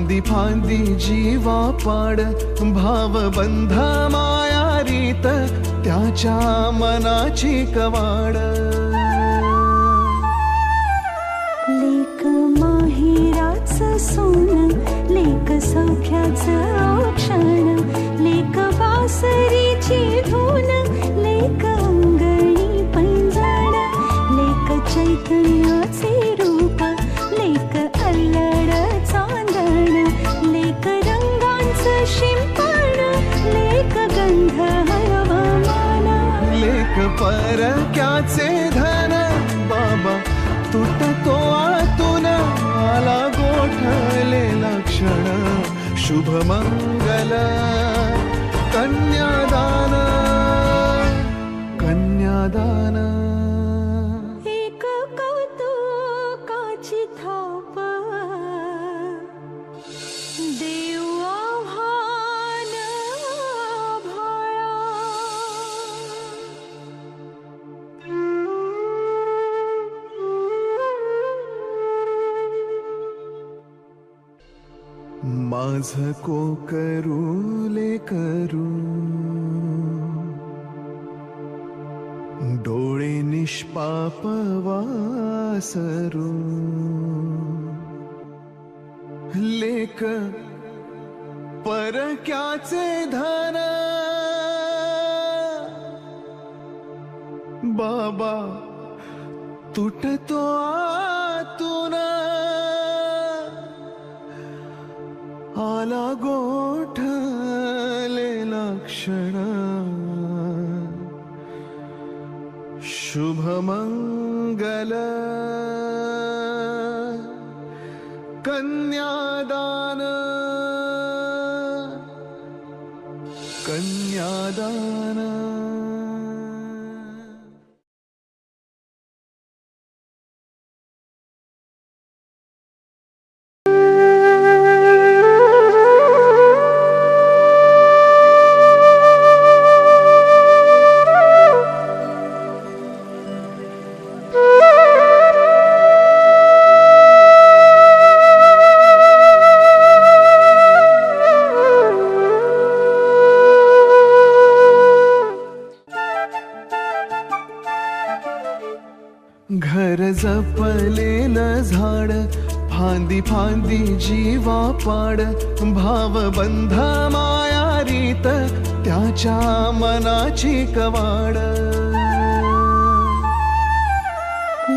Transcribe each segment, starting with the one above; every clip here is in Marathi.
फांदी फांदी जीवा पाड, भावबंध माया रीत त्याच्या मनाची कवाड. लेक माहेराचं सोन, लेक सौख्याचं क्षण, लेक बासरीची धून, लेक अंगणी पैंजण, लेक चैतन्याचे रूप, लेक अल्लड चांदण, लेक रंगांचं शिंपण, लेक गंध हवामान, लेक परक्याचे धन, बाबा तुटतो आतून, आला गोठलेला क्षण, शुभ मंगल कन्यादान, कन्यादान. एक कौतुकाची थाप, देव आव्हान आभाळा. माझ कोकरू लेकरू, डोळे निष्पाप वासरू, लेक परक्याचे धन, बाबा तुटतो आतून, आला गोठलेला क्षण, शुभ मंगल कन्यादान, कन्यादान. घर जपलेलं झाड, फांदी फांदी जीवा पाड, भावबंध माया रीत त्याच्या मनाची कवाड.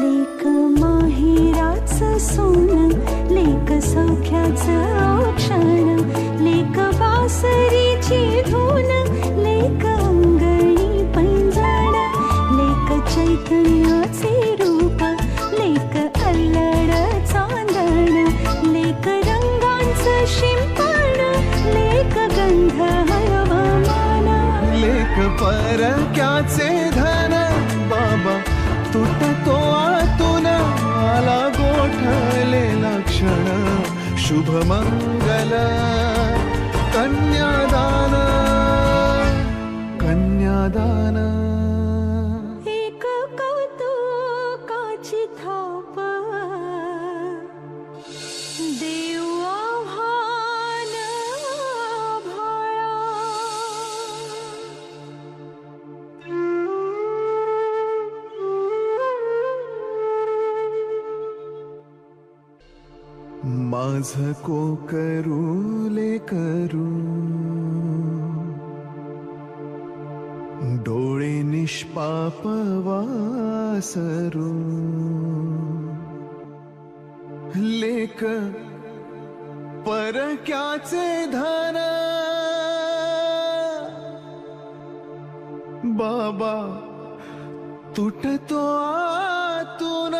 लेक माहेराचं सोन, लेक सौख्याचं क्षण, लेक बासरीची धून, लेक अंगणी पैंजण, लेक चैतन्याचे रूप, लेक अल्लड चांदण, लेक रंगांचं शिंपण, लेक गंध हवामान, लेक परक्याचे धन, बाबा तुटतो आतून, आला गोठलेला क्षण, शुभ मंगल कन्यादान, कन्यादान. एक कौतुकाची थाप, देव आव्हान आभाळा. माझ कोकरू लेकरू, डोळे निष्पाप वासरू, लेक परक्याचे धन, बाबा तुटतो आतून,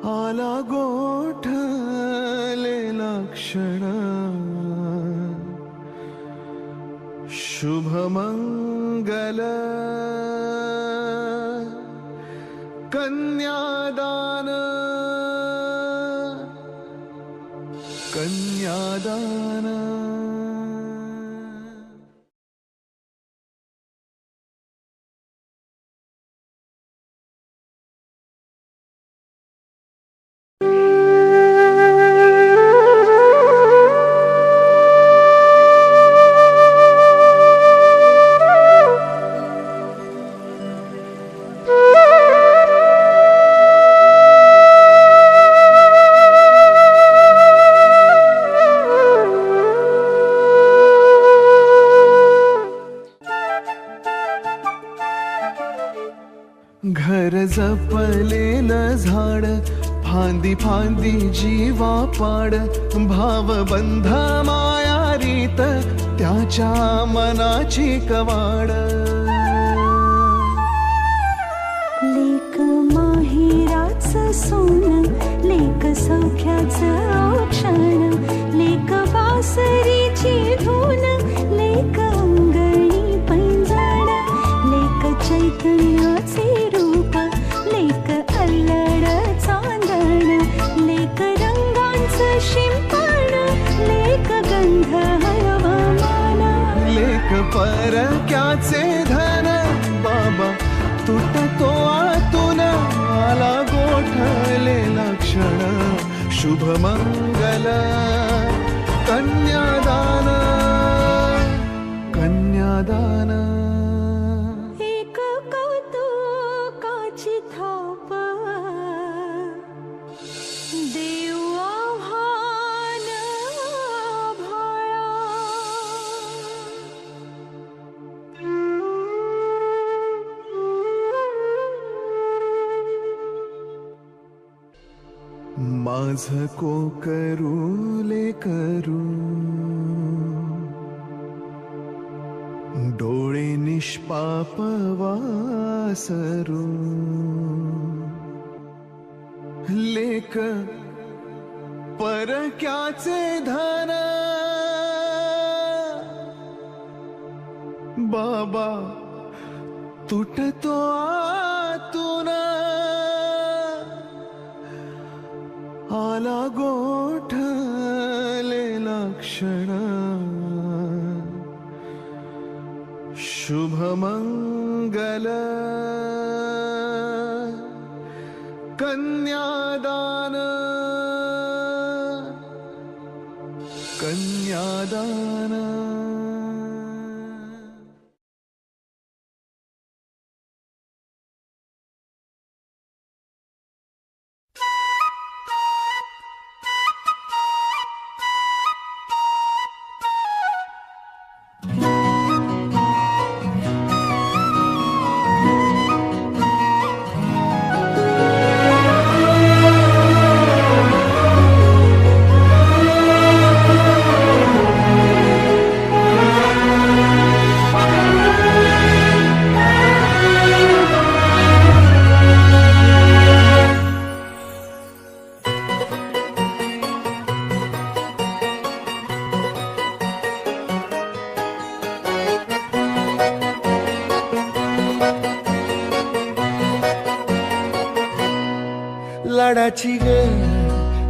आला गोठलेला क्षण, शुभ मंगल कन्यादान, कन्यादान. जपलेलं झाड फांदी फांदी जीवा पाड भावबंध माया रीत त्याच्या मनाची कवाड लेक माहेराचं सोनं लेक सौख्याचं औक्षण लेक बासरीची धून लेक अंगणी पैंजण लेक चैतन्याचे रूप लेक अल्लड चांदण लेक रंगांचं शिंपण लेक गंध हवामान लेक परक्याचे धन बाबा तुटतो आतून आला गोठलेला क्षण शुभमंगल कन्यादान कन्यादान एक कौतुकाची थाप देव आव्हान आभाळा माझ कोकरू लेकरू डोळे निष्पाप वासरू लेक परक्याचे धन बाबा तुटतो आतून आला गोठलेला क्षण शुभमंगल कन्यादान कन्यादान लाडाची ग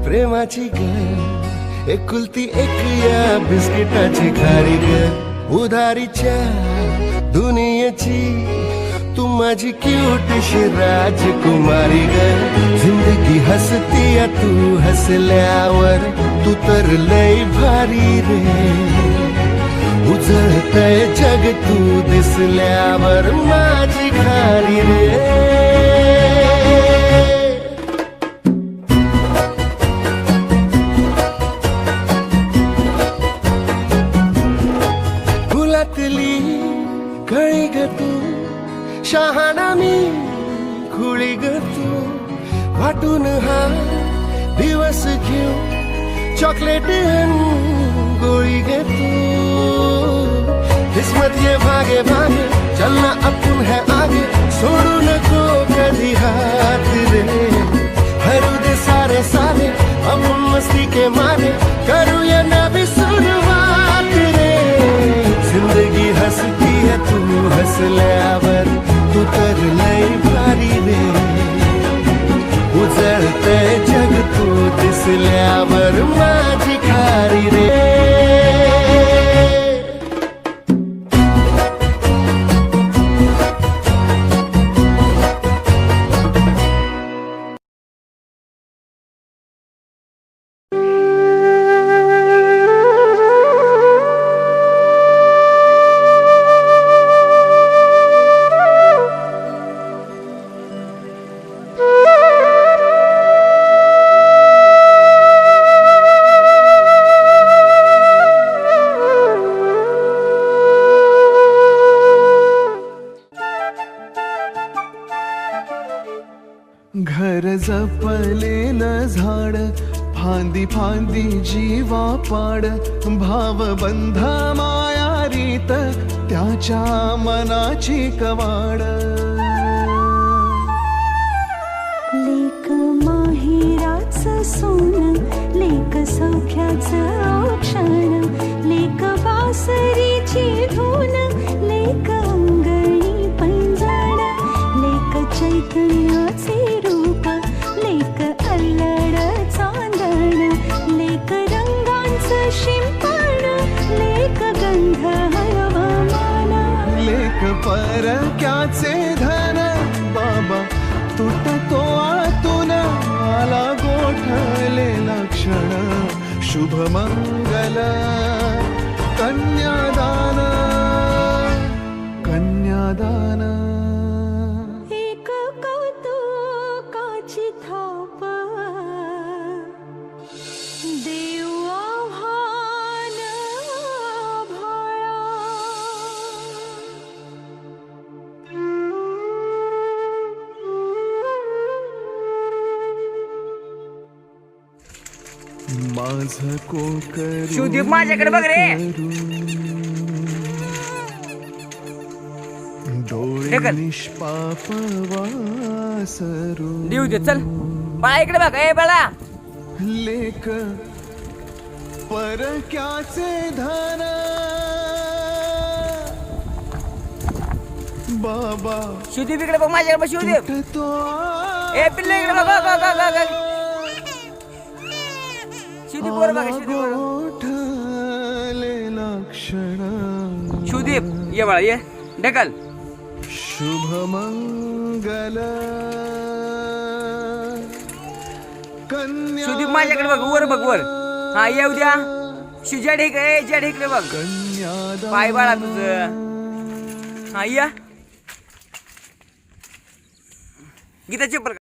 प्रेमाची ग एकुलती एक या बिस्किटाची खारी ग उधारीच्या दुनियेची तू माझी क्यूटशी राजकुमारी ग जिंदगी हसती या तू हसल्यावर तू तर लय भारी रे उजळतय जग तू दिसल्यावर माझी खारी रे कळी ग तू शहाणा मी खुळी ग तू वाटून हा दिवस घेऊ चॉकलेट गोळी ग तू किस्मत ये भागे भागे चलना अपन है आगे छोड़ू नको कधी हाथ रे हरू दे सारे सारे अपन मस्ती के मारे करू या नवी शुरुआत रे जिंदगी हंसती है तू हसल्यावर तू तर लय भारी रे उजळते जग तू दिसल्यावर माझी खारी रे पिकलेलं झाड फांदी फांदी जीवा पाड भावबंध मायारीत त्याच्या मनाची कवाड लेक माहेराचं सोनं लेक सौख्याचं औक्षण लेक बासरीची धून लेक अंगणी पैंजण लेक चैतन्याचे रूप लेक अल्लड चांदण लेक रंगांचं शिंपण लेक गंध हवामान लेक परक्याचे धन बाबा तुटतो आतून आला गोठलेला क्षण शुभमंगल कन्यादान कन्यादान एक कौतुकाची थाप देव आव्हान आभाळा माझ कोकर शिवदीप माझ्याकडे बघ रे. डोळे हे कर. निष्पाप वासरू देऊ दे चल बाळा इकडे बघ ए बाळा लेख परक्याचे धन बाबा शिवदीप इकडे बघ माझ्याकडे बघ शिवदीप तुटतो ए पिल्ले इकडे बघ बघ बघ बघ बघ शिवदीप वर बघ शिवदीप वर बघ. गोठलेला क्षण शिवदीप ये बाळा ये ढकल शुभमंगल कन्या शिवदीप माझ्याकडे बघ वर बघ वर हा येऊ द्या शिवजा ढेक ए ज्या ढेकले बघ कन्यादान पाय बाळा तुझं हा या गीता चप्पल